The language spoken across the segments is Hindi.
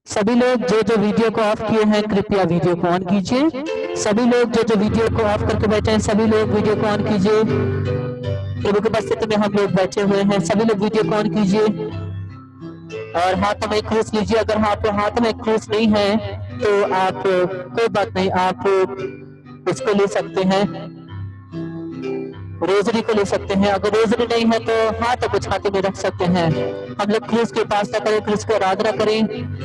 सभी लोग जो जो वीडियो को ऑफ किए हैं कृपया वीडियो को ऑन कीजिए। सभी लोग जो जो वीडियो को ऑफ करके बैठे हैं सभी लोग वीडियो को ऑन कीजिए। प्रभु की उपस्थिति में हम लोग बैठे हुए हैं, सभी लोग वीडियो को ऑन कीजिए और हाथ में क्रूस लीजिए। अगर आपके हाथ में क्रूस नहीं है तो आप कोई बात नहीं, आप उसको ले सकते हैं, रोजरी को ले सकते हैं। अगर रोजरी नहीं है तो हाथ कुछ हाथ में रख सकते हैं। हम लोग क्रूस की उपासना करें, क्रूस की आराधना करें,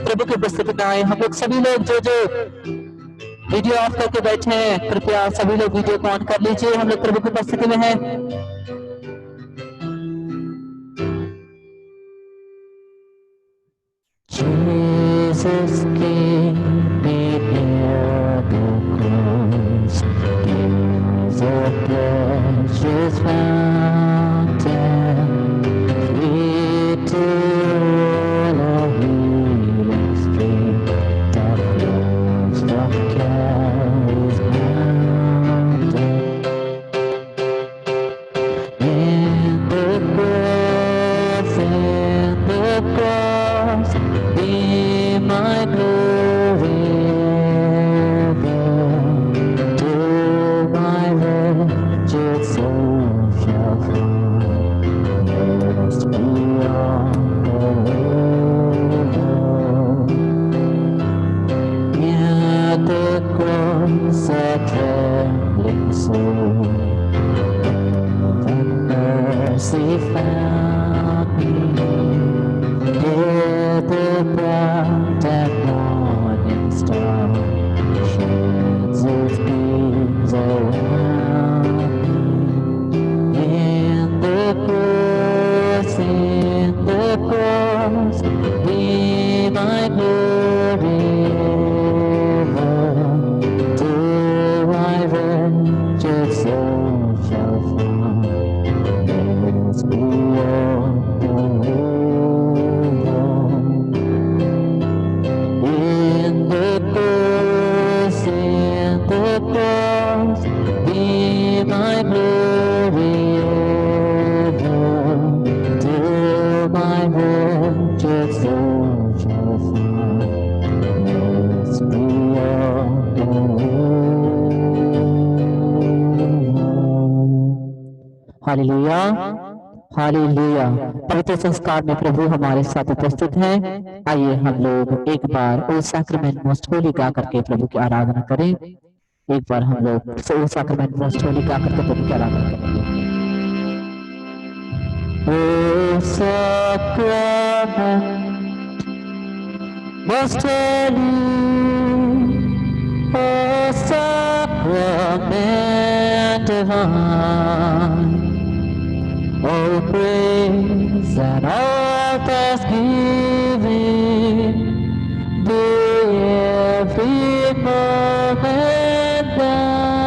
प्रभु की उपस्थिति में आए। हम लोग सभी लोग जो जो वीडियो ऑफ करके बैठे हैं कृपया सभी लोग वीडियो को ऑन कर लीजिए। हम लोग प्रभु की उपस्थिति में हैं। Jesus gave me near the cross, is a precious fountain, free to all of healing stream that flows from Calvary's mountain. In the cross, be my glory ever, till my wretched soul shall find rest beyond the world. Near the cross, a trembling soul, and mercy found me. Near the bright and morning star sheds its beams around me. In the cross, be my glory ever, till my wretched soul shall find rest beyond the world. In the cross, be my glory ever, till my wretched soul shall find rest beyond the world. Hallelujah, hallelujah. पवित्र संस्कार में प्रभु हमारे साथ उपस्थित हैं। आइए हम लोग एक बार ओ सैक्रामेंट मोस्ट होली गा करके प्रभु की आराधना करें। एक बार हम लोग ओ सैक्रामेंट मोस्ट होली गा करके प्रभु की आराधना करेंगे। ओ sacrament most Holi, O sacrament divine, all praise and all thanksgiving, be every moment thine.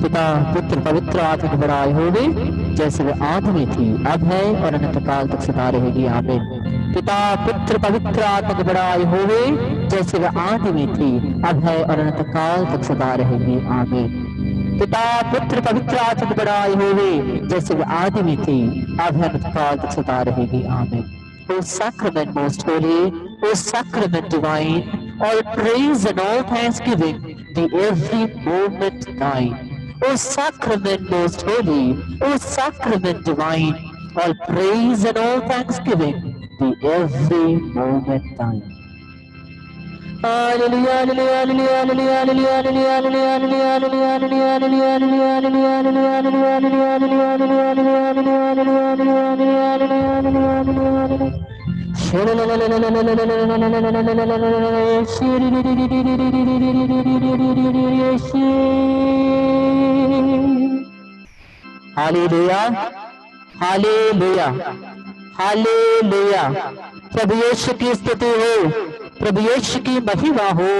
पिता पुत्र पवित्र आत्मा की बड़ाई होगी, जैसे वे आदि में थी, अब है और अनंत काल तक सदा रहेगी। आमीन। पिता पुत्र पवित्र आत्मा की बड़ाई होगी, जैसे वे आदि में थी, अब है और अनंत काल तक सदा रहेगी। आमीन। पिता पुत्र पवित्र आत्मा की बड़ाई होगी, जैसे वे आदि में थी, अब है अनंत काल तक सदा रहेगी। आमीन। O sacrament most holy, O sacrament divine, all praise and all thanksgiving be every moment thine. O sacrament most holy, O sacrament divine, all praise and all thanksgiving be every moment thine. Hallelujah, hallelujah, hallelujah, hallelujah, hallelujah, hallelujah, hallelujah, hallelujah, hallelujah, hallelujah, hallelujah, hallelujah, hallelujah, hallelujah, hallelujah. प्रभु यीशु की स्तुति हो, प्रभु यीशु की महिमा हो,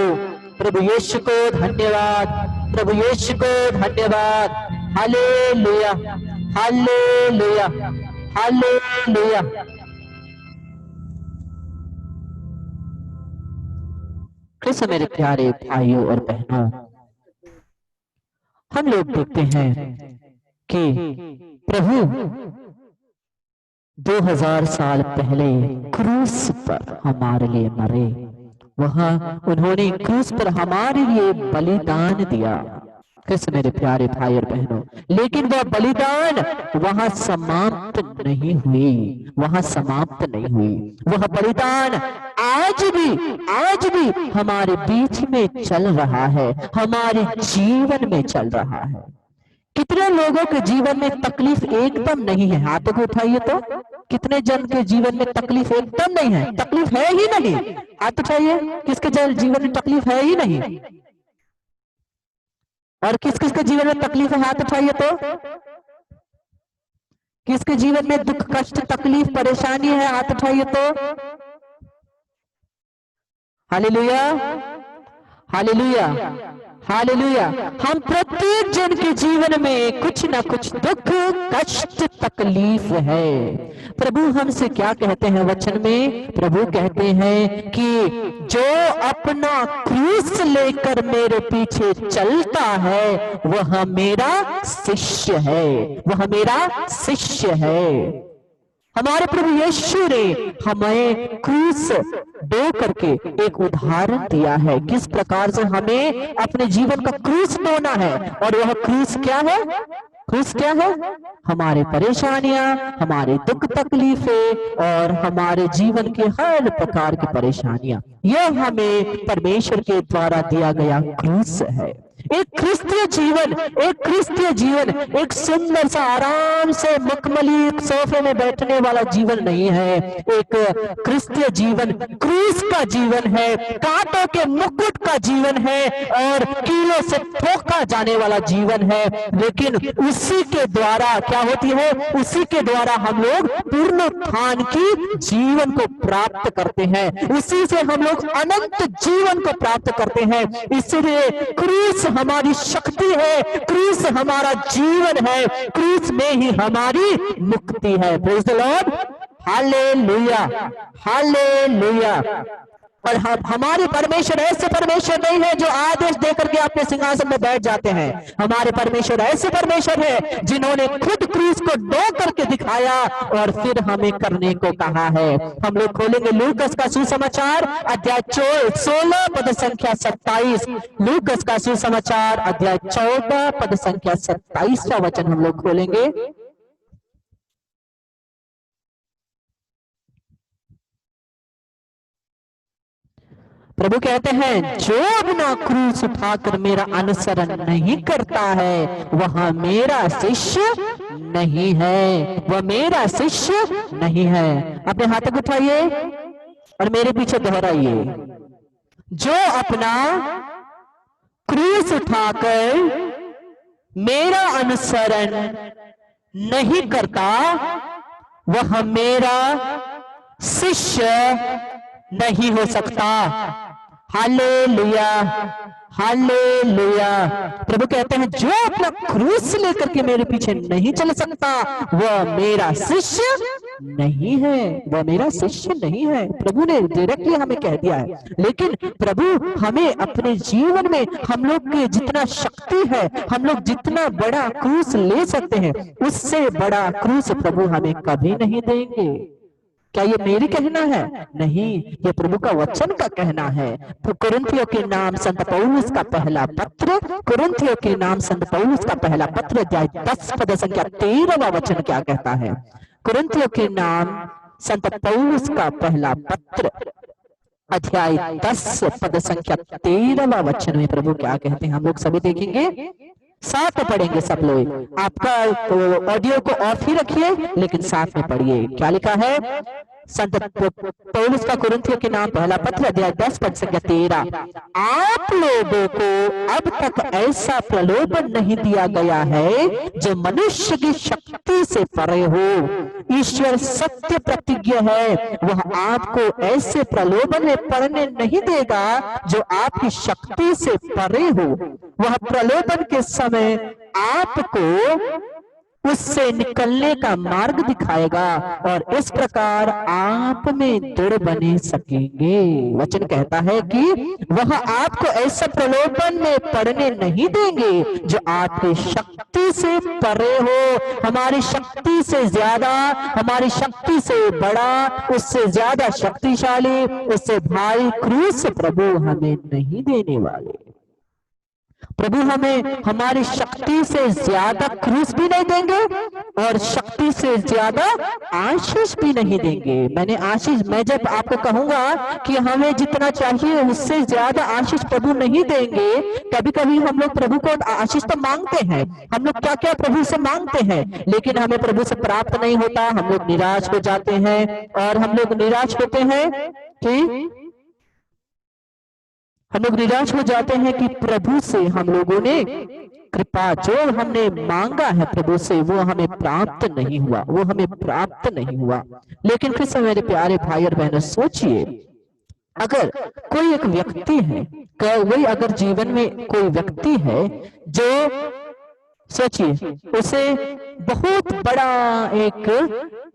प्रभु यीशु को धन्यवाद, प्रभु यीशु को धन्यवाद। Hallelujah, hallelujah, hallelujah. कृष्ण मेरे प्यारे भाइयों और बहनों, हम लोग देखते हैं कि प्रभु 2000 साल पहले क्रूस पर हमारे लिए मरे, वहां उन्होंने क्रूस पर हमारे लिए बलिदान दिया। किस मेरे प्यारे भाई और बहनों, लेकिन वह बलिदान वहां समाप्त नहीं हुई, वहां समाप्त नहीं हुई। वह बलिदान आज भी हमारे बीच में चल रहा है, हमारे जीवन में चल रहा है। कितने लोगों के जीवन में तकलीफ एकदम नहीं है? हाथों को उठाइए तो। कितने जन के जीवन में तकलीफ एकदम नहीं है? तकलीफ है ही नहीं। हाथ उठाइए, किसके जीवन में तकलीफ है ही नहीं? और किस किस के जीवन में तकलीफ है? हाथ उठाइए तो। किसके जीवन में दुख, कष्ट, तकलीफ, परेशानी है? हाथ उठाइए तो। Hallelujah, hallelujah, hallelujah. हम प्रत्येक जन के जीवन में कुछ ना कुछ दुख, कष्ट, तकलीफ है। प्रभु हमसे क्या कहते हैं वचन में? प्रभु कहते हैं कि जो अपना क्रूस लेकर मेरे पीछे चलता है वह मेरा शिष्य है, वह मेरा शिष्य है। हमारे प्रभु यीशु ने हमें क्रूस दो करके एक उदाहरण दिया है, किस प्रकार से हमें अपने जीवन का क्रूस ढोना है। और वह क्रूस क्या है? क्रूस क्या है? हमारे परेशानियां, हमारे दुख तकलीफें और हमारे जीवन के हर प्रकार की परेशानियां, यह हमें परमेश्वर के द्वारा दिया गया क्रूस है। एक क्रिस्तीय जीवन, एक क्रिस्तीय जीवन एक सुंदर सा आराम से मखमली सोफे में बैठने वाला जीवन नहीं है। एक क्रिस्तीय जीवन क्रूस का जीवन है, कांटों के मुकुट का जीवन है और कीलों से ठोका जाने वाला जीवन है। लेकिन उसी के द्वारा क्या होती है? उसी के द्वारा हम लोग पुनरुत्थान की जीवन को प्राप्त करते हैं, उसी से हम लोग अनंत जीवन को प्राप्त करते हैं। इसलिए क्रूस हमारी शक्ति है, क्रूस हमारा जीवन है, क्रूस में ही हमारी मुक्ति है। Praise the Lord, hallelujah, hallelujah. और हमारे परमेश्वर ऐसे परमेश्वर नहीं है जो आदेश देकर के अपने सिंहासन में बैठ जाते हैं। हमारे परमेश्वर ऐसे परमेश्वर है जिन्होंने खुद क्रूस को ढो करके दिखाया और फिर हमें करने को कहा है। हम लोग खोलेंगे लूकस का सुसमाचार अध्याय 16 पद संख्या 27। लूकस का सुसमाचार अध्याय 14 पद संख्या 27 का वचन हम लोग खोलेंगे। प्रभु कहते हैं जो अपना क्रूस उठाकर मेरा अनुसरण नहीं करता है वह मेरा शिष्य नहीं है, वह मेरा शिष्य नहीं है। अपने हाथों को उठाइए और मेरे पीछे दोहराइए। जो अपना क्रूस उठाकर मेरा अनुसरण नहीं करता वह मेरा शिष्य नहीं हो सकता। Hallelujah, hallelujah. प्रभु कहते हैं जो अपना क्रूस लेकर के मेरे पीछे नहीं चल सकता वह मेरा शिष्य नहीं है, वह मेरा शिष्य नहीं है। प्रभु ने डायरेक्टली हमें कह दिया है। लेकिन प्रभु हमें अपने जीवन में हम लोग के जितना शक्ति है, हम लोग जितना बड़ा क्रूस ले सकते हैं उससे बड़ा क्रूस प्रभु हमें कभी नहीं देंगे। क्या ये मेरी कहना है? नहीं, ये प्रभु का वचन का कहना है। तो कुरिन्थियों के नाम संत पौलुस का पहला पत्र, कुरिन्थियों के नाम संत पौलुस का पहला पत्र अध्याय 10 पद संख्या 13वां वचन क्या कहता है? कुरिन्थियों के नाम संत पौलुस का पहला पत्र अध्याय 10 पद संख्या 13वां वचन में प्रभु क्या कहते हैं हम लोग सभी देखेंगे, साथ में पढ़ेंगे सब लोग। आपका ऑडियो को ऑफ ही रखिए लेकिन साथ में पढ़िए। क्या लिखा है? संत पौलुस का कुरिन्थियों के नाम पहला पत्र अध्याय 10 पद संख्या 13। आप लोगों को अब तक ऐसा प्रलोभन नहीं दिया गया है जो मनुष्य की शक्ति से परे हो। ईश्वर सत्य प्रतिज्ञ है, वह आपको ऐसे प्रलोभन में पड़ने नहीं देगा जो आपकी शक्ति से परे हो। वह प्रलोभन के समय आपको उससे निकलने का मार्ग दिखाएगा और इस प्रकार आप में दृढ़ बने सकेंगे। वचन कहता है कि वह आपको ऐसा प्रलोभन में पड़ने नहीं देंगे जो आपकी शक्ति से परे हो। हमारी शक्ति से ज्यादा, हमारी शक्ति से बड़ा, उससे ज्यादा शक्तिशाली, उससे भारी क्रूस प्रभु हमें नहीं देने वाले। प्रभु हमें हमारी शक्ति से ज्यादा क्रूस भी नहीं देंगे और शक्ति से ज्यादा आशीष भी नहीं देंगे। मैं जब आपको कहूंगा कि हमें जितना चाहिए उससे ज्यादा आशीष प्रभु नहीं देंगे। कभी कभी हम लोग प्रभु को आशीष तो मांगते हैं, हम लोग क्या क्या प्रभु से मांगते हैं, लेकिन हमें प्रभु से प्राप्त नहीं होता। हम लोग निराश हो जाते हैं और हम लोग निराश होते हैं कि हम लोग निराश हो जाते हैं कि प्रभु से हम लोगों ने कृपा जो हमने मांगा है प्रभु से वो हमें प्राप्त नहीं हुआ, वो हमें प्राप्त नहीं हुआ। लेकिन फिर से मेरे प्यारे भाई और बहनों, सोचिए, अगर कोई एक व्यक्ति है, कोई अगर जीवन में कोई व्यक्ति है जो, सोचिए, उसे बहुत बड़ा एक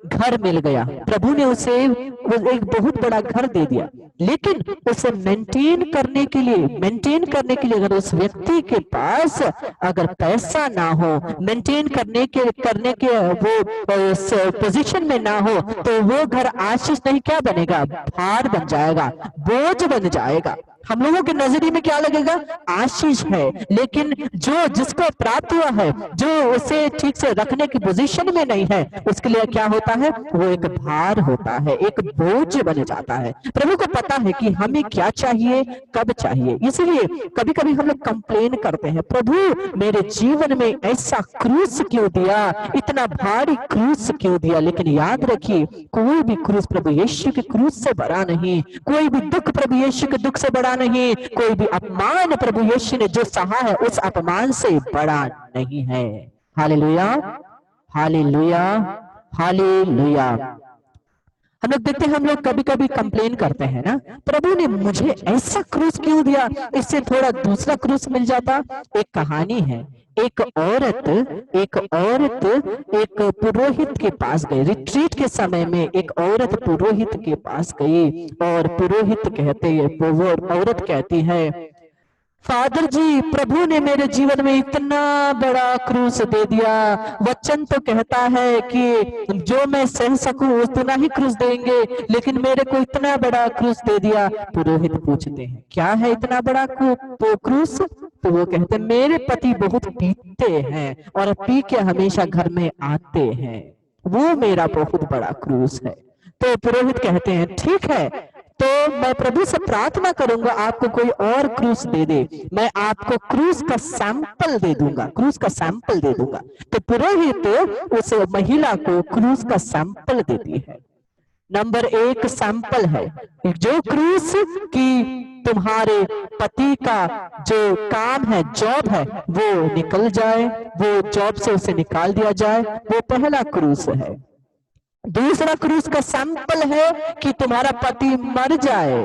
घर मिल गया, प्रभु ने उसे एक बहुत बड़ा घर दे दिया, लेकिन उसे मेंटेन करने के लिए अगर उस व्यक्ति के पास अगर पैसा ना हो, मेंटेन करने के वो पोजीशन में ना हो, तो वो घर आशीष नहीं, क्या बनेगा, भार बन जाएगा, बोझ बन जाएगा। हम लोगों के नजरिए में क्या लगेगा, आशीष है, लेकिन जो जिसको प्राप्त हुआ है, जो उसे ठीक से रखने की पोजीशन में नहीं है, उसके लिए क्या होता है, वो एक भार होता है, एक बोझ बन जाता है। प्रभु को पता है कि हमें क्या चाहिए, कब चाहिए, इसलिए कभी कभी हम लोग कंप्लेन करते हैं, प्रभु मेरे जीवन में ऐसा क्रूस क्यों दिया, इतना भारी क्रूस क्यों दिया। लेकिन याद रखिए, कोई भी क्रूस प्रभु यीशु के क्रूस से बड़ा नहीं, कोई भी दुख प्रभु यीशु के दुख से बड़ा नहीं, कोई भी अपमान प्रभु यीशु ने जो सहा है उस अपमान से बड़ा नहीं है। Hallelujah, hallelujah, hallelujah. हम लोग देखते हैं, हम लोग कभी कभी कंप्लेन करते हैं ना, प्रभु ने मुझे ऐसा क्रूस क्यों दिया, इससे थोड़ा दूसरा क्रूस मिल जाता। एक कहानी है, एक औरत एक पुरोहित के पास गई, रिट्रीट के समय में एक औरत पुरोहित के पास गई और पुरोहित वो औरत कहती है, फादर जी, प्रभु ने मेरे जीवन में इतना बड़ा क्रूस दे दिया, वचन तो कहता है कि जो मैं सह सकूं उतना ही क्रूस देंगे, लेकिन मेरे को इतना बड़ा क्रूस दे दिया। पुरोहित पूछते हैं, क्या है इतना बड़ा क्रूस? तो वो कहते हैं, मेरे पति बहुत पीते हैं और पी के हमेशा घर में आते हैं, वो मेरा बहुत बड़ा क्रूस है। तो पुरोहित कहते हैं, ठीक है, तो मैं प्रभु से प्रार्थना करूंगा आपको कोई और क्रूस दे दे, मैं आपको क्रूस का सैंपल दे दूंगा, क्रूस का सैंपल दे दूंगा। तो पुरोहित उस महिला को क्रूस का सैंपल देती है। नंबर 1 सैंपल है, जो क्रूस की तुम्हारे पति का जो काम है, जॉब है, वो निकल जाए, वो जॉब से उसे निकाल दिया जाए, वो पहला क्रूस है। दूसरा क्रूस का सैंपल है कि तुम्हारा पति मर जाए।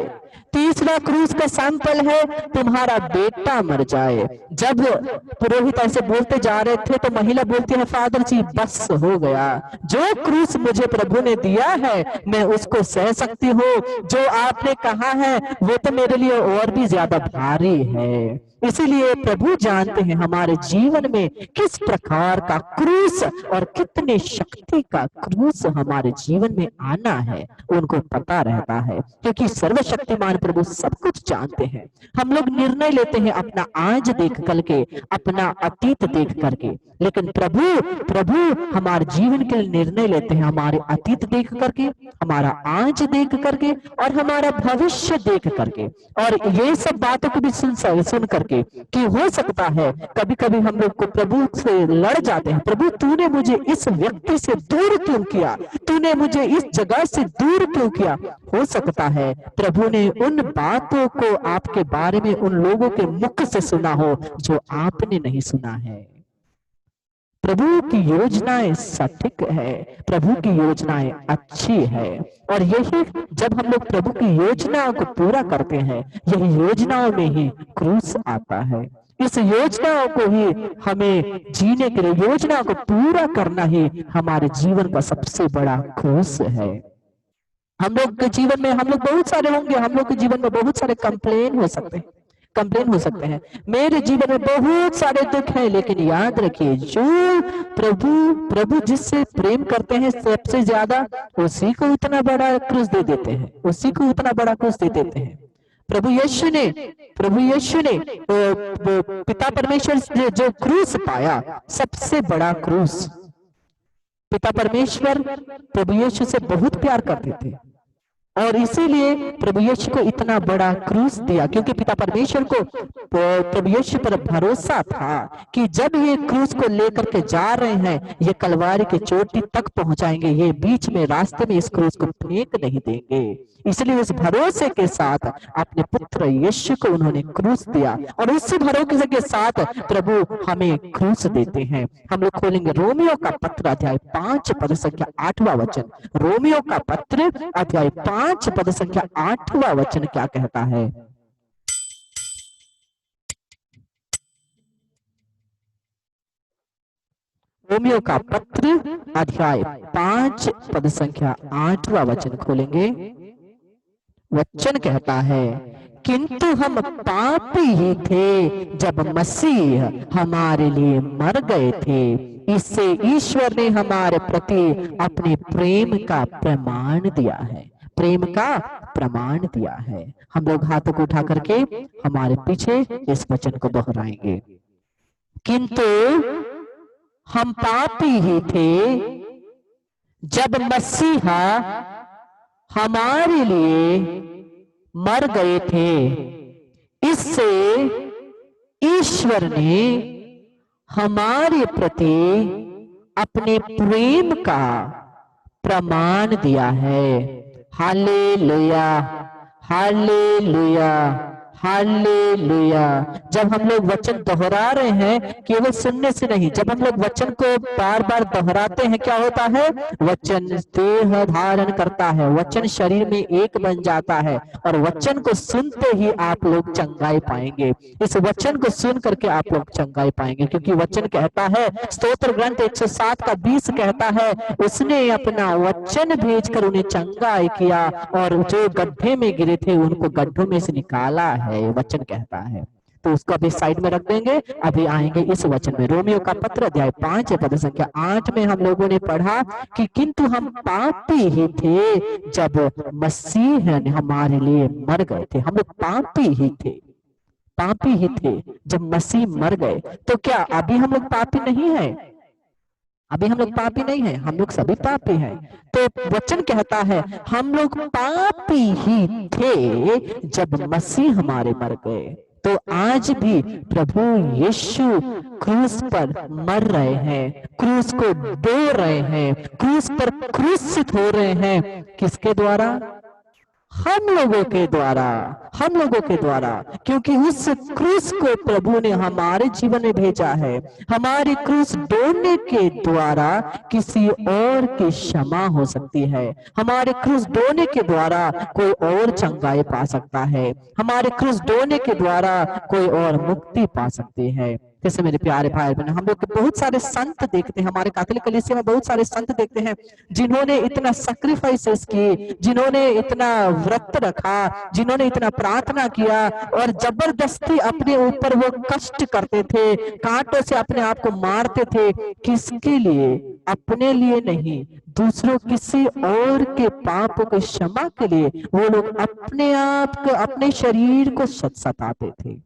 तीसरा क्रूस का सैंपल है तुम्हारा बेटा मर जाए। जब पुरोहित ऐसे बोलते जा रहे थे तो महिला बोलती है, फादर जी बस हो गया, जो क्रूस मुझे प्रभु ने दिया है मैं उसको सह सकती हूँ, जो आपने कहा है वो तो मेरे लिए और भी ज्यादा भारी है। इसीलिए प्रभु जानते हैं हमारे जीवन में किस प्रकार का क्रूस और कितने शक्ति का क्रूस हमारे जीवन में आना है, उनको पता रहता है, क्योंकि सर्वशक्तिमान प्रभु सब कुछ जानते हैं। हम लोग निर्णय लेते हैं अपना आज देख करके, अपना अतीत देख करके, लेकिन प्रभु हमारे जीवन के लिए निर्णय लेते हैं हमारे अतीत देख करके, हमारा आज देख करके और हमारा भविष्य देख करके। और ये सब बातों को भी सुन करके कि हो सकता है कभी कभी हम लोग को प्रभु से लड़ जाते हैं, प्रभु तूने मुझे इस व्यक्ति से दूर क्यों किया, तूने मुझे इस जगह से दूर क्यों किया। हो सकता है प्रभु ने उन बातों को आपके बारे में उन लोगों के मुख से सुना हो जो आपने नहीं सुना है। प्रभु की योजनाएं सटीक है, प्रभु की योजनाएं अच्छी है, और यही जब हम लोग प्रभु की योजनाओं को पूरा करते हैं, यही योजनाओं में ही क्रूस आता है। इस योजना को ही हमें जीने के लिए, योजना को पूरा करना ही हमारे जीवन का सबसे बड़ा क्रूस है। हम लोग के जीवन में हम लोग बहुत सारे होंगे, हम लोग के जीवन में बहुत सारे कंप्लेन हो सकते हैं, कंप्लेन हो सकते हैं। मेरे जीवन में बहुत सारे दुख हैं, लेकिन याद रखिए जो प्रभु जिससे प्रेम करते हैं सबसे ज्यादा, उसी को उतना बड़ा क्रूस दे देते हैं, उसी को उतना बड़ा क्रूस दे देते हैं। प्रभु यीशु ने पिता परमेश्वर से जो क्रूस पाया, सबसे बड़ा क्रूस, पिता परमेश्वर प्रभु यीशु से बहुत प्यार करते थे और इसीलिए प्रभु यीशु को इतना बड़ा क्रूस दिया, क्योंकि पिता परमेश्वर को प्रभु यीशु पर भरोसा था कि जब ये क्रूस को लेकर के जा रहे हैं, ये कलवारी की चोटी तक पहुंचाएंगे, ये बीच में रास्ते में इस क्रूस को फेंक नहीं देंगे। इसलिए उस भरोसे के साथ अपने पुत्र यीशु को उन्होंने क्रूस दिया और उसी भरोसे के साथ प्रभु हमें क्रूस देते हैं। हम लोग खोलेंगे रोमियो का पत्र अध्याय 5 पद संख्या 8वां वचन। रोमियो का पत्र अध्याय 5 पद संख्या 8वां वचन क्या कहता है? रोमियो का पत्र अध्याय 5 पद संख्या 8वां वचन खोलेंगे। वचन कहता है, किंतु हम पापी ही थे जब मसीह हमारे लिए मर गए थे, इससे ईश्वर ने हमारे प्रति अपने प्रेम का प्रमाण दिया है, प्रेम का प्रमाण दिया है। हम लोग हाथों को उठा करके हमारे पीछे इस वचन को दोहराएंगे। किंतु हम पापी ही थे जब मसीहा हमारे लिए मर गए थे, इससे ईश्वर ने हमारे प्रति अपने प्रेम का प्रमाण दिया है। Hallelujah, hallelujah, hallelujah. जब हम लोग वचन दोहरा रहे हैं, केवल सुनने से नहीं, जब हम लोग वचन को बार बार दोहराते हैं, क्या होता है? वचन देह धारण करता है, वचन शरीर में एक बन जाता है और वचन को सुनते ही आप लोग चंगाई पाएंगे। इस वचन को सुन करके आप लोग चंगाई पाएंगे, क्योंकि वचन कहता है, स्तोत्र ग्रंथ 107 का 20 कहता है, उसने अपना वचन भेजकर उन्हें चंगाई किया और जो गड्ढे में गिरे थे उनको गड्ढों में से निकाला है, वचन कहता है। तो उसको अभी साइड में रख देंगे, अभी आएंगे इस वचन में। रोमियो का पत्र अध्याय 5 पद संख्या 8 में हम लोगों ने पढ़ा कि किंतु हम पापी ही थे जब मसीह ने हमारे लिए मर गए थे। हम लोग पापी ही थे, पापी ही थे जब मसीह मर गए। तो क्या अभी हम लोग पापी नहीं है? अभी हम लोग पापी नहीं है, हम लोग सभी पापी हैं। तो वचन कहता है हम लोग पापी ही थे जब मसीह हमारे मर गए। तो आज भी प्रभु यीशु क्रूस पर मर रहे हैं, क्रूस को दे रहे हैं, क्रूस पर क्रूसित हो रहे हैं। किसके द्वारा? हम लोगों के द्वारा, हम लोगों के द्वारा, क्योंकि उस क्रूस को प्रभु ने हमारे जीवन में भेजा है। हमारी क्रूस ढोने के द्वारा किसी और की क्षमा हो सकती है, हमारे क्रूस ढोने के द्वारा कोई और चंगाई पा सकता है, हमारे क्रूस ढोने के द्वारा कोई और मुक्ति पा सकती है। जैसे मेरे प्यारे भाई बहन, हम लोग बहुत सारे संत देखते हैं, हमारे कैथोलिक कलीसिया में बहुत सारे संत देखते हैं जिन्होंने इतना सैक्रिफाइसेस किए, जिन्होंने इतना व्रत रखा, जिन्होंने इतना प्रार्थना किया और जबरदस्ती अपने ऊपर वो कष्ट करते थे, कांटों से अपने आप को मारते थे। किसके लिए? अपने लिए नहीं, दूसरों किसी और के पाप को क्षमा के लिए वो लोग अपने आप को, अपने शरीर को सताते थे।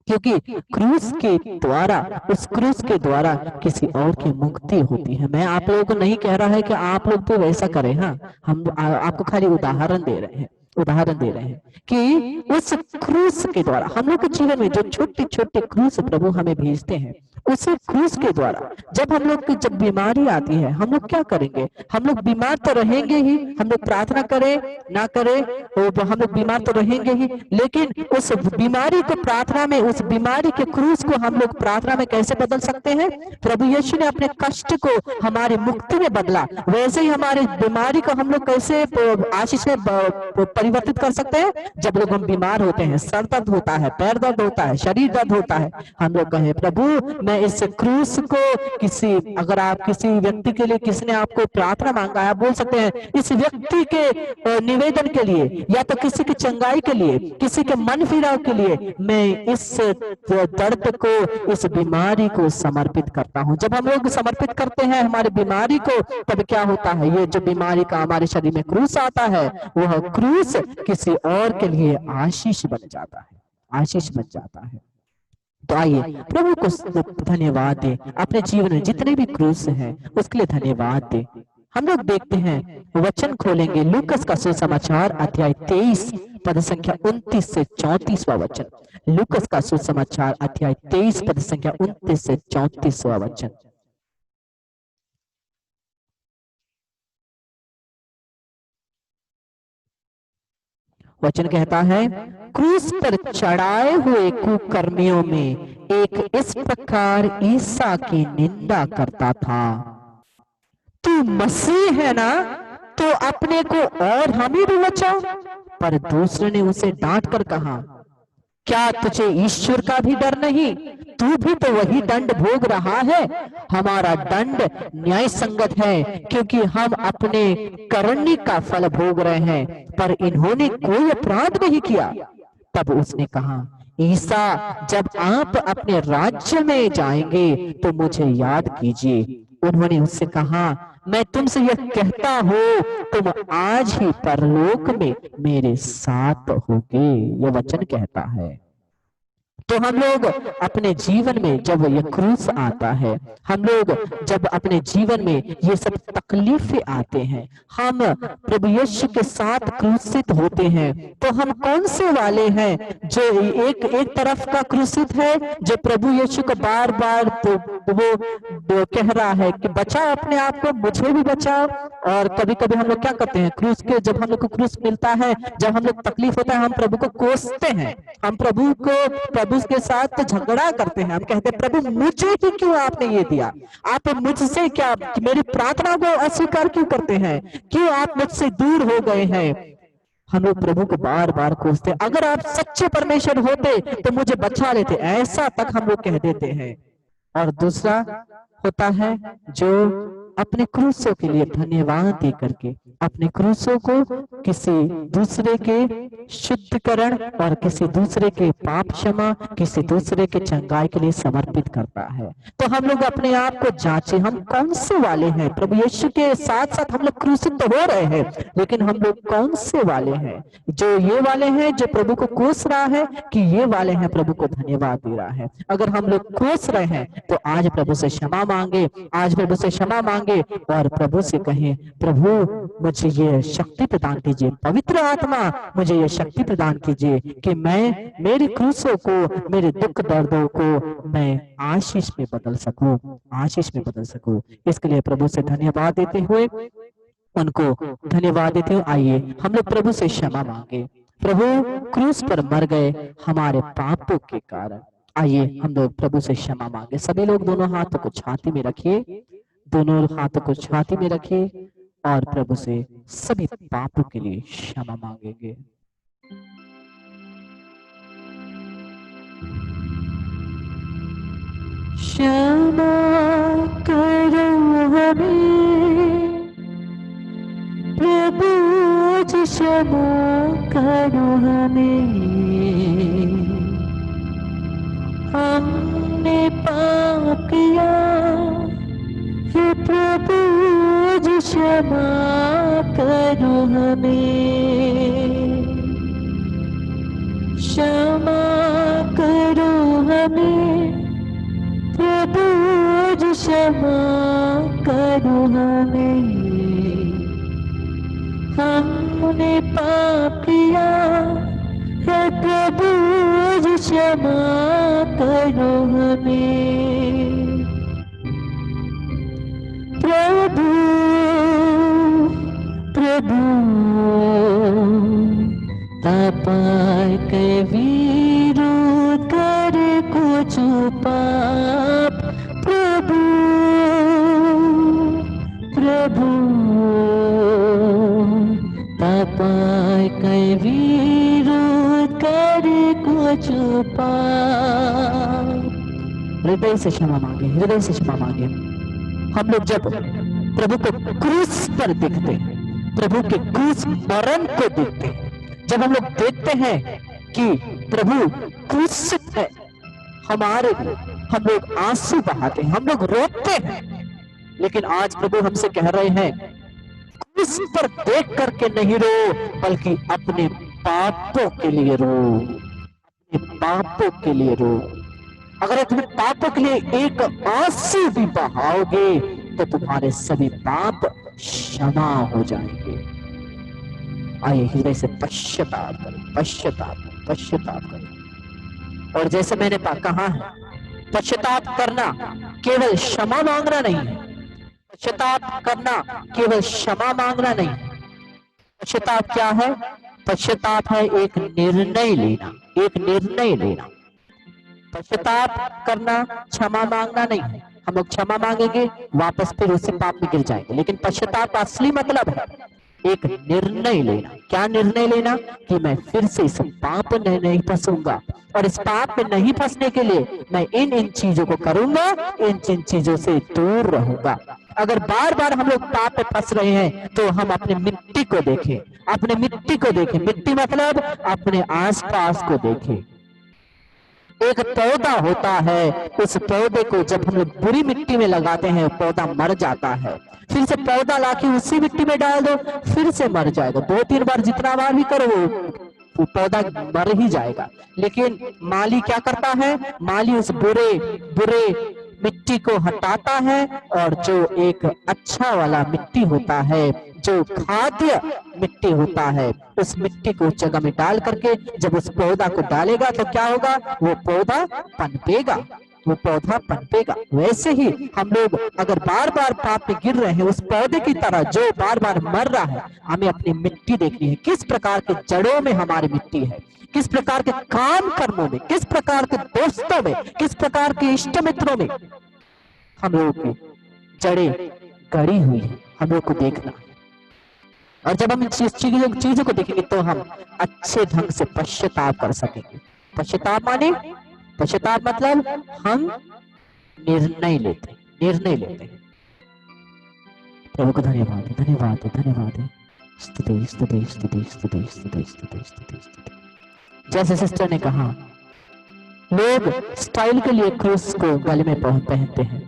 क्योंकि क्रूस के द्वारा, उस क्रूस के द्वारा किसी और की मुक्ति होती है। मैं आप लोगों को नहीं कह रहा है कि आप लोग तो वैसा करें, हाँ, हम आपको खाली उदाहरण दे रहे हैं, उदाहरण दे रहे हैं कि उस क्रूस के द्वारा हम लोग के जीवन में जो छोटे छोटे क्रूस प्रभु हमें भेजते हैं, उसी क्रूस के द्वारा जब हम लोग की जब बीमारी आती है, हम लोग क्या करेंगे? हम लोग बीमार तो रहेंगे ही, हम लोग प्रार्थना करें ना करें तो हम लोग बीमार तो रहेंगे ही, लेकिन उस बीमारी को प्रार्थना में, उस बीमारी के क्रूस को हम लोग प्रार्थना में कैसे बदल सकते हैं? प्रभु यीशु ने अपने कष्ट को हमारी मुक्ति में बदला, वैसे ही हमारे बीमारी को हम लोग कैसे आशीष में परिवर्तित कर सकते हैं? जब लोग हम बीमार होते हैं, सर दर्द होता है, पैर दर्द होता है, शरीर दर्द होता है, हम लोग कहें प्रभु मैं इस क्रूस को अगर आप किसी व्यक्ति के लिए, किसी ने आपको प्रार्थना मांगा है, आप बोल सकते हैं इस व्यक्ति के निवेदन के लिए, या तो किसी की चंगाई के लिए, किसी के मन फिराव के लिए मैं इस दर्द को, इस बीमारी को समर्पित करता हूं। जब हम लोग समर्पित करते हैं हमारी बीमारी को, तब क्या होता है, ये जो बीमारी का हमारे शरीर में क्रूस आता है, वह क्रूस किसी और के लिए आशीष बन जाता है, आशीष बन जाता है। तो आइए प्रभु को धन्यवाद दे, अपने जीवन में जितने भी क्रूस हैं उसके लिए धन्यवाद दे। हम लोग देखते हैं, वचन खोलेंगे लूकस का सुसमाचार अध्याय 23 पद संख्या 29 से 34वां वचन। लूकस का सुसमाचार अध्याय 23 पद संख्या 29 से 34वां वचन। वचन कहता है, क्रूस पर चढ़ाए हुए कुकर्मियों में एक इस प्रकार ईसा की निंदा करता था, तू मसीह है ना, तो अपने को और हमें भी बचाओ। पर दूसरे ने उसे डांट कर कहा, क्या तुझे ईश्वर का भी डर नहीं? तू भी तो वही दंड भोग रहा है। हमारा दंड न्याय संगत है, क्योंकि हम अपने करनी का फल भोग रहे हैं, पर इन्होंने कोई अपराध नहीं किया। तब उसने कहा, ईसा जब आप अपने राज्य में जाएंगे तो मुझे याद कीजिए। उन्होंने उससे कहा, मैं तुमसे यह कहता हूं, तुम आज ही परलोक में मेरे साथ होगे। यह वचन कहता है। तो हम लोग अपने जीवन में जब ये क्रूस आता है, हम लोग जब अपने जीवन में ये सब तकलीफें आते हैं, हम प्रभु यीशु के साथ क्रूसित होते हैं, तो हम कौन से वाले हैं जो एक तरफ का क्रूसित है, जो प्रभु यीशु को बार बार वो कह रहा है कि बचाओ अपने आप को, मुझे भी बचाओ। और कभी कभी हम लोग क्या करते हैं, क्रूस के जब हम लोग को क्रूस मिलता है, जब हम लोग तकलीफ होता है, हम प्रभु को कोसते हैं, हम प्रभु के साथ झगड़ा करते हैं। हम कहते हैं, प्रभु मुझे ही क्यों आपने ये दिया? आप मुझसे क्या, मेरी प्रार्थना को अस्वीकार क्यों करते हैं? क्यों आप मुझसे दूर हो गए हैं? हम लोग प्रभु को बार बार कोसते, अगर आप सच्चे परमेश्वर होते तो मुझे बचा लेते, ऐसा तक हम लोग कह देते हैं। और दूसरा होता है जो अपने क्रूसों के लिए धन्यवाद दे करके अपने क्रूसों को किसी दूसरे के शुद्धिकरण और किसी दूसरे के पाप क्षमा, किसी दूसरे के चंगाई के लिए समर्पित करता है। तो हम लोग अपने आप को जांचे, हम कौन से वाले हैं? प्रभु यीशु के साथ साथ हम लोग क्रूसित तो हो रहे हैं, लेकिन हम लोग कौन से वाले हैं? जो ये वाले हैं जो प्रभु को कोस रहा है, कि ये वाले हैं प्रभु को धन्यवाद दे रहा है? अगर हम लोग कोस रहे हैं तो आज प्रभु से क्षमा मांगे, आज प्रभु से क्षमा मांगे और प्रभु से कहें, प्रभु मुझे ये शक्ति प्रदान कीजिए, पवित्र आत्मा मुझे ये शक्ति प्रदान कीजिए कि मैं मेरे क्रूसों को, मेरे दुख दर्दों को मैं आशीष में बदल सकूं, आशीष में बदल सकूं। इसके लिए प्रभु से धन्यवाद देते हुए, उनको धन्यवाद देते हुए आइए हम लोग प्रभु से क्षमा मांगे। प्रभु क्रूस पर मर गए हमारे पापों के कारण। आइए हम लोग प्रभु से क्षमा मांगे। सभी लोग दोनों हाथों को छाती में रखिए, दोनों हाथों को छाती में रखिए और प्रभु से सभी पापों के लिए क्षमा मांगेंगे। क्षमा करो हमें प्रभु, क्षमा करो हमें, हमने पाप किया, हे प्रभु क्षमा करो हमें, क्षमा करो हमें प्रभु, क्षमा करो हमें, हमने पाप किया, हे प्रभु क्षमा करो हमें। प्रभु प्रभु तपाई के विरोध करे कुछ पाप, प्रभु प्रभु तपाई कई वीर कर को छुपा। हृदय से क्षमा मांगे, हृदय से क्षमा मांगे। हम लोग जब प्रभु को क्रूस पर देखते हैं, प्रभु के क्रूस मरण को देखते हैं, जब हम लोग देखते हैं कि प्रभु क्रूसित है हमारे लिए, हम लोग आंसू बहाते हैं, हम लोग रोते हैं। लेकिन आज प्रभु हमसे कह रहे हैं, क्रूस पर देख करके नहीं रो, बल्कि अपने पापों के लिए रो, अपने पापों के लिए रो। अगर तुम पापों के लिए एक आंसू भी बहाओगे तो तुम्हारे सभी पाप क्षमा हो जाएंगे। आइए हृदय से पश्चाताप करें, पश्चाताप करें, पश्चाताप करें। और जैसे मैंने कहा है, पश्चाताप करना केवल क्षमा मांगना नहीं है, पश्चाताप करना केवल क्षमा मांगना नहीं है। पश्चाताप क्या है? पश्चाताप है एक निर्णय लेना, एक निर्णय लेना। पश्चाताप करना क्षमा मांगना नहीं है। हम लोग क्षमा मांगेंगे, वापस फिर उसी पाप में गिर जाएंगे। लेकिन पश्चाताप का असली मतलब है एक निर्णय लेना। क्या निर्णय लेना? कि मैं फिर से इस पाप में नहीं फंसूंगा, और इस पाप में नहीं फंसने के लिए मैं इन इन चीजों को करूंगा, इन चीजों से दूर रहूंगा। अगर बार बार हम लोग पाप में फंस रहे हैं तो हम अपने मिट्टी को देखें, अपने मिट्टी को देखें। मिट्टी मतलब अपने आसपास को देखें। एक पौधा होता है, उस पौधे को जब हम लोग बुरी मिट्टी में लगाते हैं पौधा मर जाता है। फिर से पौधा लाके उसी मिट्टी में डाल दो, फिर से मर जाएगा। 2-3 बार जितना बार भी करो वो पौधा मर ही जाएगा। लेकिन माली क्या करता है? माली उस बुरे मिट्टी को हटाता है, और जो एक अच्छा वाला मिट्टी होता है, जो खाद्य मिट्टी होता है, उस मिट्टी को उस जगह में डाल करके जब उस पौधा को डालेगा तो क्या होगा? वो पौधा पनपेगा, वो पौधा पनपेगा। वैसे ही हम लोग अगर बार बार पाप में गिर रहे हैं, उस पौधे की तरह जो बार बार मर रहा है, हमें अपनी मिट्टी देखनी है। किस प्रकार के जड़ों में हमारी मिट्टी है, किस प्रकार के काम कर्मों में, किस प्रकार के दोस्तों में, किस प्रकार के इष्ट मित्रों में हम लोगों की जड़ें गड़ी हुई है, हम लोग को देखना। और जब हम इस चीजों को देखेंगे तो हम अच्छे ढंग से पश्चाताप कर सकेंगे। पश्चाताप माने, पश्चाताप मतलब हम निर्णय लेते, निर्णय लेते हैं। प्रभु को धन्यवाद है, धन्यवाद है, धन्यवाद है। स्तुति स्तुति स्तुति स्तुति स्तुति स्तुति स्तुति स्तुति। जैसे सिस्टर ने कहा, लोग स्टाइल के लिए क्रूस को गले में पहनते हैं,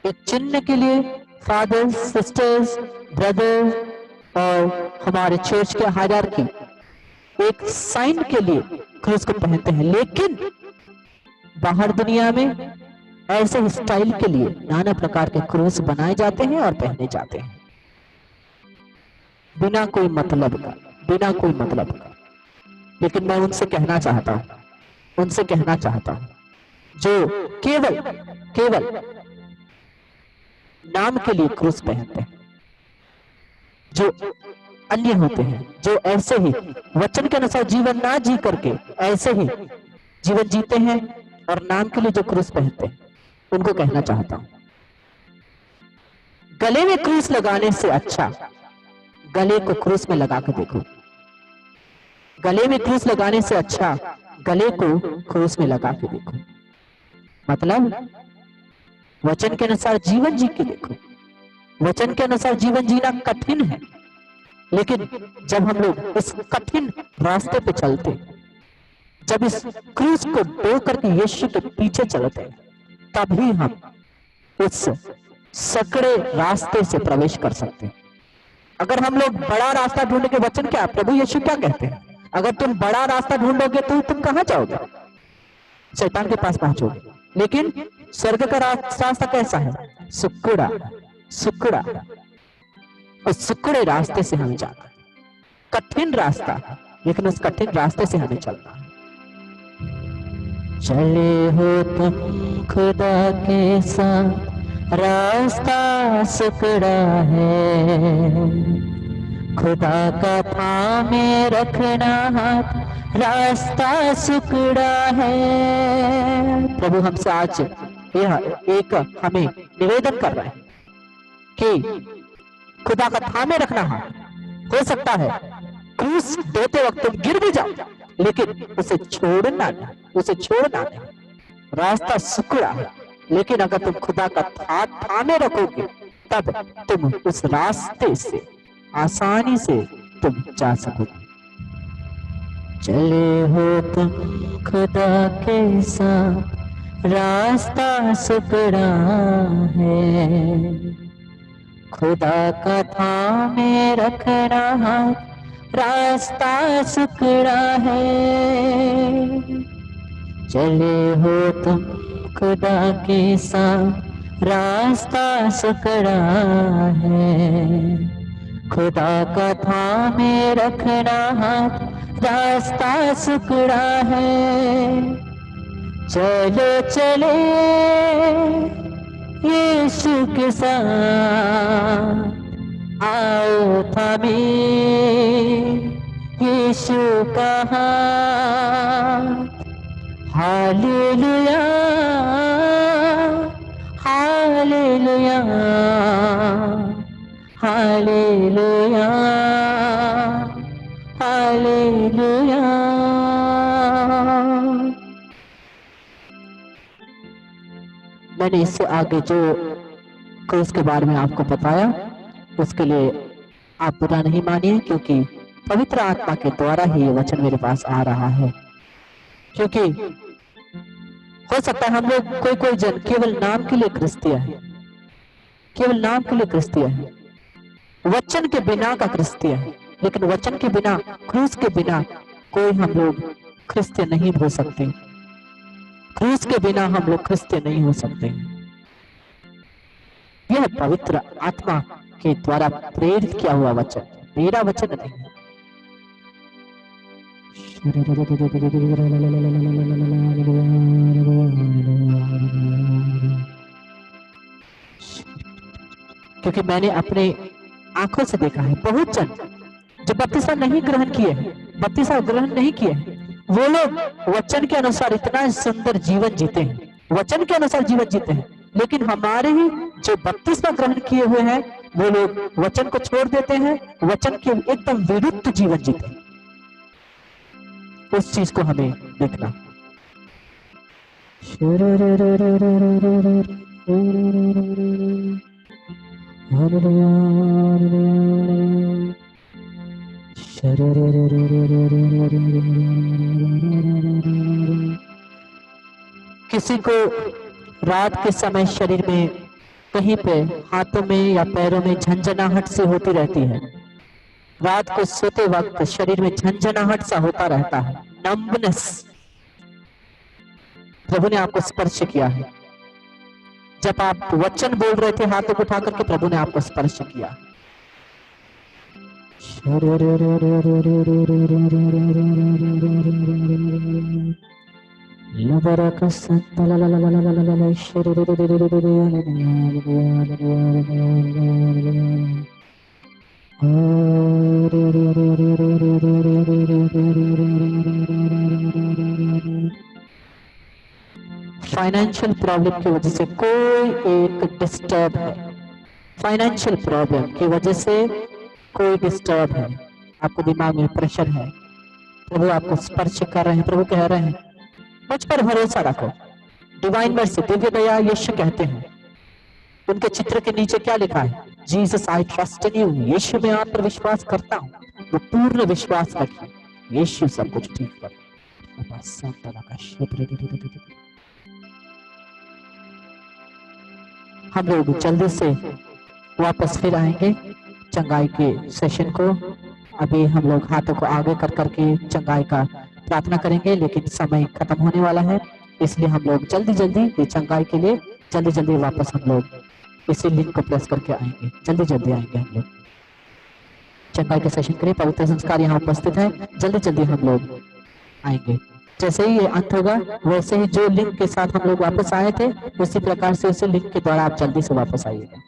एक चिन्ह के लिए फादर्स, सिस्टर्स, ब्रदर और हमारे चर्च के हायरार्की एक साइन के लिए क्रूस को पहनते हैं। लेकिन बाहर दुनिया में ऐसे ही स्टाइल के लिए नाना प्रकार के क्रूस बनाए जाते हैं और पहने जाते हैं, बिना कोई मतलब का, बिना कोई मतलब का। लेकिन मैं उनसे कहना चाहता हूं, उनसे कहना चाहता हूं, जो केवल नाम के लिए क्रूस पहनते हैं, जो अन्य होते हैं, जो ऐसे ही वचन के अनुसार जीवन ना जी करके ऐसे ही जीवन जीते हैं और नाम के लिए जो क्रूस पहनते हैं, उनको कहना चाहता हूं, गले में क्रूस लगाने से अच्छा गले को क्रूस में लगा के देखो। गले में क्रूस लगाने से अच्छा गले को क्रूस में लगा के देखो। मतलब वचन के अनुसार जीवन जी के देखो। वचन के अनुसार जीवन जीना कठिन है, लेकिन जब हम लोग इस कठिन रास्ते पे चलते, जब इस क्रूस को ढो करके यीशु के पीछे चलते, तभी हम उस सकड़े रास्ते से प्रवेश कर सकते हैं। अगर हम लोग बड़ा रास्ता ढूंढेंगे, वचन क्या, प्रभु यीशु क्या कहते हैं? अगर तुम बड़ा रास्ता ढूंढोगे तो तुम कहां जाओगे? शैतान के पास पहुंचोगे। लेकिन स्वर्ग का रास्ता कैसा है? सुकुड़ा, सुकुड़ा। उस सुकुड़े रास्ते से हमें जाना है। कठिन रास्ता है, लेकिन उस कठिन रास्ते से हमें चलना है। चले हो तुम खुदा के साथ, रास्ता सुकड़ा है, खुदा का थामे रखना हाथ, रास्ता सुकड़ा है। प्रभु हमसे आज यह एक हमें निवेदन कर रहा है कि खुदा का थामे रखना हाथ। हो सकता है घूस देते वक्त तुम गिर भी जाओ, लेकिन उसे छोड़ना नहीं, उसे छोड़ना नहीं। रास्ता सुकड़ा है, लेकिन अगर तुम खुदा का हाथ थामे रखोगे तब तुम उस रास्ते से आसानी से तुम जा सकोगे। चले हो तुम खुदा के साथ, रास्ता सुकड़ा है, खुदा का थामे रखना हाथ, रास्ता सुकड़ा है। चले हो तुम खुदा के साथ, रास्ता सुकड़ा है, खुदा का थामे रखना हाथ, रास्ता सुकड़ा है। चलो चले यीशु के साथ, आओ थामे यीशु का हाथ। Hallelujah hallelujah hallelujah hallelujah. मैंने इससे आगे जो क्रूस के बारे में आपको बताया उसके लिए आप बुरा नहीं मानिए, क्योंकि पवित्र आत्मा के द्वारा ही ये वचन मेरे पास आ रहा है। क्योंकि हो सकता है हम लोग कोई जन केवल नाम के लिए क्रिस्तिया है, केवल नाम के लिए क्रिस्तिया है, वचन के बिना का क्रिस्तिया है, लेकिन वचन के बिना, क्रूस के बिना कोई हम लोग क्रिस्तियन नहीं हो सकते। क्रूस के बिना हम लोग क्रिस्तियन नहीं हो सकते। यह पवित्र आत्मा के द्वारा प्रेरित किया हुआ वचन, मेरा वचन नहीं है। क्योंकि मैंने अपने आंखों से देखा है बहुत जन जो बपतिस्मा नहीं ग्रहण किए हैं, बपतिस्मा ग्रहण नहीं किए हैं, वो लोग वचन के अनुसार इतना सुंदर जीवन जीते हैं, वचन के अनुसार जीवन जीते हैं, लेकिन हमारे ही जो बपतिस्मा ग्रहण किए हुए हैं वो लोग वचन को छोड़ देते हैं, वचन के एकदम विरुद्ध जीवन जीते हैं। उस चीज को हमें देखना। किसी को रात के समय शरीर में कहीं पे हाथों में या पैरों में झंझनाहट सी होती रहती है, रात को सोते वक्त शरीर में झंझनाहट सा होता रहता है, नंबनेस। प्रभु ने आपको स्पर्श किया है। जब आप वचन बोल रहे थे हाथों को उठा करके, प्रभु ने आपको स्पर्श किया। फाइनेंशियल प्रॉब्लम की वजह से कोई एक डिस्टर्ब है, फाइनेंशियल प्रॉब्लम की वजह से कोई डिस्टर्ब है, आपको दिमाग में प्रेशर है, प्रभु आपको स्पर्श कर रहे हैं। प्रभु कह रहे हैं मुझ पर भरोसा रखो। डिवाइन मर्सी, दिव्य दया यीशु कहते हैं, उनके चित्र के नीचे क्या लिखा है? Jesus I trust in you, यीशु में आप पर विश्वास करता हूँ। वो पूर्ण विश्वास रखिए, यीशु सब कुछ ठीक कर। हम लोग जल्दी से वापस फिर आएंगे चंगाई के सेशन को। अभी हम लोग हाथों को आगे कर करके चंगाई का प्रार्थना करेंगे, लेकिन समय खत्म होने वाला है, इसलिए हम लोग जल्दी जल्दी चंगाई के लिए जल्दी वापस हम लोग इसी लिंक को प्रेस करके आएंगे, जल्दी आएंगे हम लोग चंगाई के सेशन के लिए। पवित्र संस्कार यहाँ उपस्थित है, जल्दी हम लोग आएंगे। जैसे ही ये अंत होगा वैसे ही जो लिंक के साथ हम लोग वापस आए थे उसी प्रकार से उसी लिंक के द्वारा आप जल्दी से वापस आइएगा।